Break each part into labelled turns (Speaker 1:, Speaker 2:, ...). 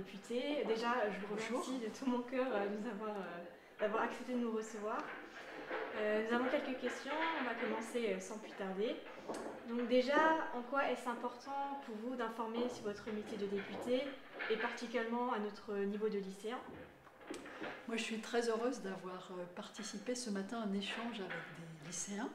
Speaker 1: député. Déjà, je vous remercie de tout mon cœur d'avoir accepté de nous recevoir. Nous avons quelques questions, on va commencer sans plus tarder. Donc déjà, en quoi est-ce important pour vous d'informer sur votre métier de député et particulièrement à notre niveau de lycéen?
Speaker 2: Moi, je suis très heureuse d'avoir participé ce matin à un échange avec des lycéens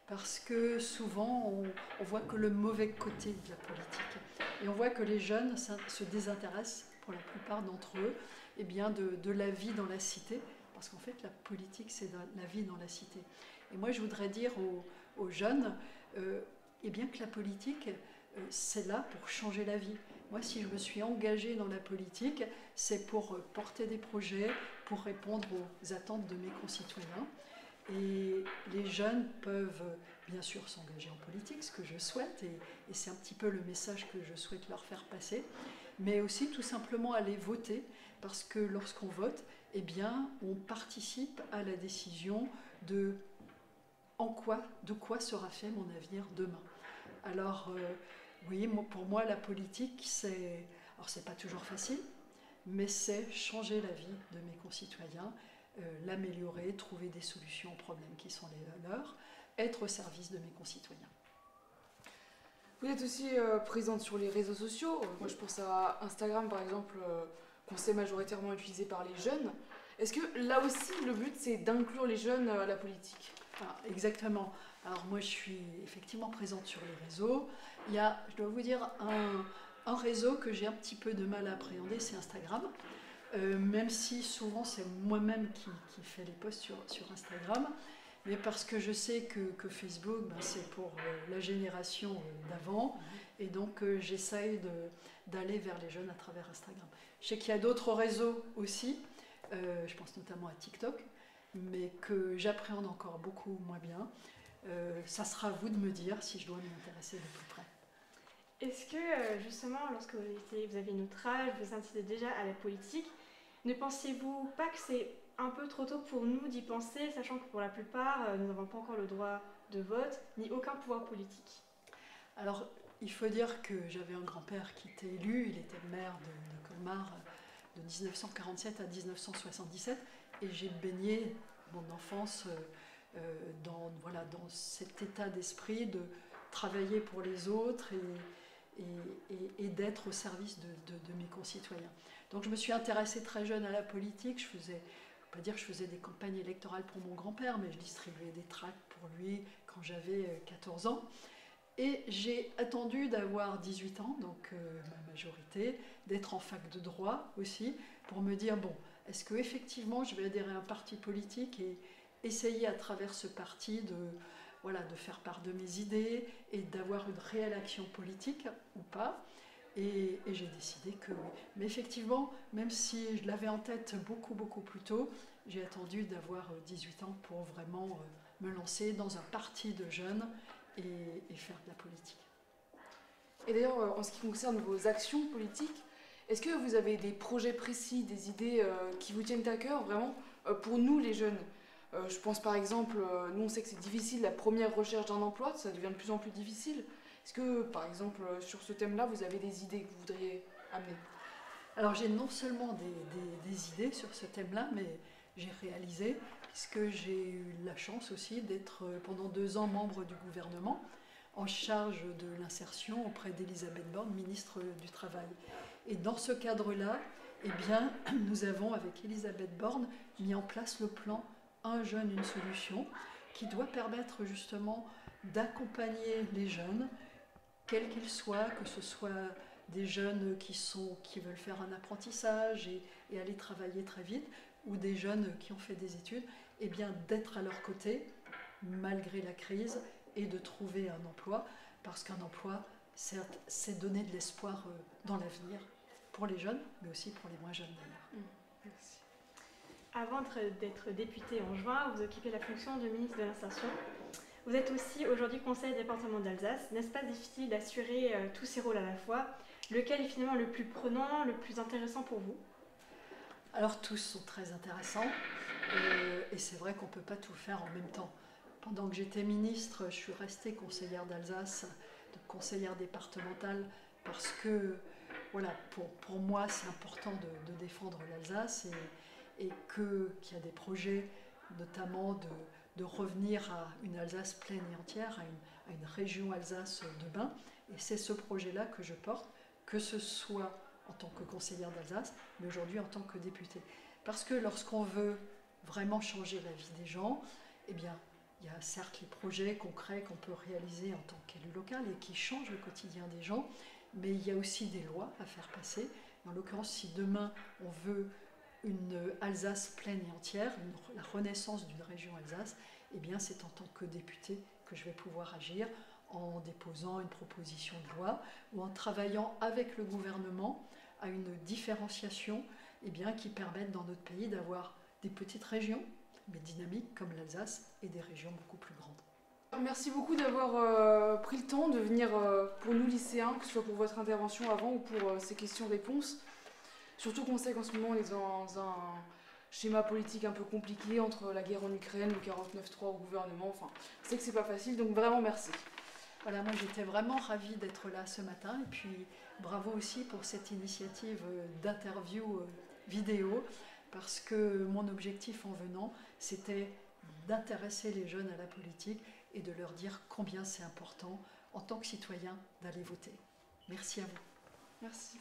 Speaker 2: parce que souvent, on voit que le mauvais côté de la politique. Et on voit que les jeunes se désintéressent, pour la plupart d'entre eux, eh bien de la vie dans la cité, parce qu'en fait, la politique, c'est la vie dans la cité. Et moi, je voudrais dire aux jeunes eh bien que la politique, c'est là pour changer la vie. Moi, si je me suis engagée dans la politique, c'est pour porter des projets, pour répondre aux attentes de mes concitoyens. Et les jeunes peuvent bien sûr s'engager en politique, ce que je souhaite, et c'est un petit peu le message que je souhaite leur faire passer, mais aussi tout simplement aller voter, parce que lorsqu'on vote, eh bien, on participe à la décision de quoi sera fait mon avenir demain. Alors, oui, pour moi, la politique, alors c'est pas toujours facile, mais c'est changer la vie de mes concitoyens, l'améliorer, trouver des solutions aux problèmes qui sont les leurs, être au service de mes concitoyens.
Speaker 3: Vous êtes aussi présente sur les réseaux sociaux. Moi, je pense à Instagram, par exemple, qu'on sait majoritairement utilisé par les jeunes. Est-ce que là aussi, le but, c'est d'inclure les jeunes à la politique?
Speaker 2: Exactement. Alors moi, je suis effectivement présente sur les réseaux. Il y a, je dois vous dire, un réseau que j'ai un petit peu de mal à appréhender, c'est Instagram. Même si souvent c'est moi-même qui fais les posts sur Instagram, mais parce que je sais que Facebook, c'est pour la génération d'avant, et donc j'essaye d'aller vers les jeunes à travers Instagram. Je sais qu'il y a d'autres réseaux aussi, je pense notamment à TikTok, mais que j'appréhende encore beaucoup moins bien. Ça sera à vous de me dire si je dois m'y intéresser de plus près.
Speaker 1: Est-ce que justement, lorsque vous avez notre âge, vous vous intéressez déjà à la politique, ne pensez-vous pas que c'est un peu trop tôt pour nous d'y penser, sachant que pour la plupart, nous n'avons pas encore le droit de vote, ni aucun pouvoir politique?
Speaker 2: Alors, il faut dire que j'avais un grand-père qui était élu, il était maire de Colmar de 1947 à 1977, et j'ai baigné mon enfance dans cet état d'esprit de travailler pour les autres et d'être au service de mes concitoyens. Donc je me suis intéressée très jeune à la politique. Je ne vais pas dire que je faisais des campagnes électorales pour mon grand-père, mais je distribuais des tracts pour lui quand j'avais 14 ans. Et j'ai attendu d'avoir 18 ans, donc ma majorité, d'être en fac de droit aussi, pour me dire, bon, est-ce qu'effectivement je vais adhérer à un parti politique et essayer à travers ce parti de faire part de mes idées et d'avoir une réelle action politique ou pas. Et j'ai décidé que oui. Mais effectivement, même si je l'avais en tête beaucoup, beaucoup plus tôt, j'ai attendu d'avoir 18 ans pour vraiment me lancer dans un parti de jeunes et faire de la politique.
Speaker 3: Et d'ailleurs, en ce qui concerne vos actions politiques, est-ce que vous avez des projets précis, des idées qui vous tiennent à cœur vraiment pour nous les jeunes? Je pense par exemple, nous on sait que c'est difficile, la première recherche d'un emploi, ça devient de plus en plus difficile. Est-ce que par exemple sur ce thème-là, vous avez des idées que vous voudriez amener?
Speaker 2: Alors j'ai non seulement des idées sur ce thème-là, mais j'ai réalisé, puisque j'ai eu la chance aussi d'être pendant 2 ans membre du gouvernement, en charge de l'insertion auprès d'Elisabeth Borne, ministre du Travail. Et dans ce cadre-là, eh bien, nous avons avec Elisabeth Borne mis en place le plan Un jeune, une solution, qui doit permettre justement d'accompagner les jeunes, quels qu'ils soient, que ce soit des jeunes qui veulent faire un apprentissage et aller travailler très vite, ou des jeunes qui ont fait des études, eh bien d'être à leur côté, malgré la crise, et de trouver un emploi, parce qu'un emploi, certes, c'est donner de l'espoir dans l'avenir, pour les jeunes, mais aussi pour les moins jeunes d'ailleurs.
Speaker 3: Merci.
Speaker 1: Avant d'être député en juin, vous occupez la fonction de ministre de l'Insertion. Vous êtes aussi aujourd'hui conseiller département d'Alsace. N'est-ce pas difficile d'assurer tous ces rôles à la fois? Lequel est finalement le plus prenant, le plus intéressant pour vous?
Speaker 2: Alors tous sont très intéressants et c'est vrai qu'on ne peut pas tout faire en même temps. Pendant que j'étais ministre, je suis restée conseillère d'Alsace, conseillère départementale, parce que voilà, pour moi, c'est important de défendre l'Alsace et qu'il y a des projets, notamment de revenir à une Alsace pleine et entière, à une région Alsace demain. Et c'est ce projet-là que je porte, que ce soit en tant que conseillère d'Alsace, mais aujourd'hui en tant que députée. Parce que lorsqu'on veut vraiment changer la vie des gens, eh bien, il y a certes les projets concrets qu'on peut réaliser en tant qu'élu local et qui changent le quotidien des gens, mais il y a aussi des lois à faire passer. En l'occurrence, si demain on veut une Alsace pleine et entière, la renaissance d'une région Alsace, eh bien c'est en tant que députée que je vais pouvoir agir en déposant une proposition de loi ou en travaillant avec le gouvernement à une différenciation eh bien, qui permette dans notre pays d'avoir des petites régions, mais dynamiques comme l'Alsace, et des régions beaucoup plus grandes.
Speaker 3: Merci beaucoup d'avoir pris le temps de venir pour nous lycéens, que ce soit pour votre intervention avant ou pour ces questions-réponses. Surtout qu'on sait qu'en ce moment on est dans un schéma politique un peu compliqué entre la guerre en Ukraine, le 49-3 au gouvernement, enfin, je sais que c'est pas facile, donc vraiment merci.
Speaker 2: Voilà, moi j'étais vraiment ravie d'être là ce matin, et puis bravo aussi pour cette initiative d'interview vidéo, parce que mon objectif en venant, c'était d'intéresser les jeunes à la politique et de leur dire combien c'est important en tant que citoyen d'aller voter. Merci à vous.
Speaker 3: Merci.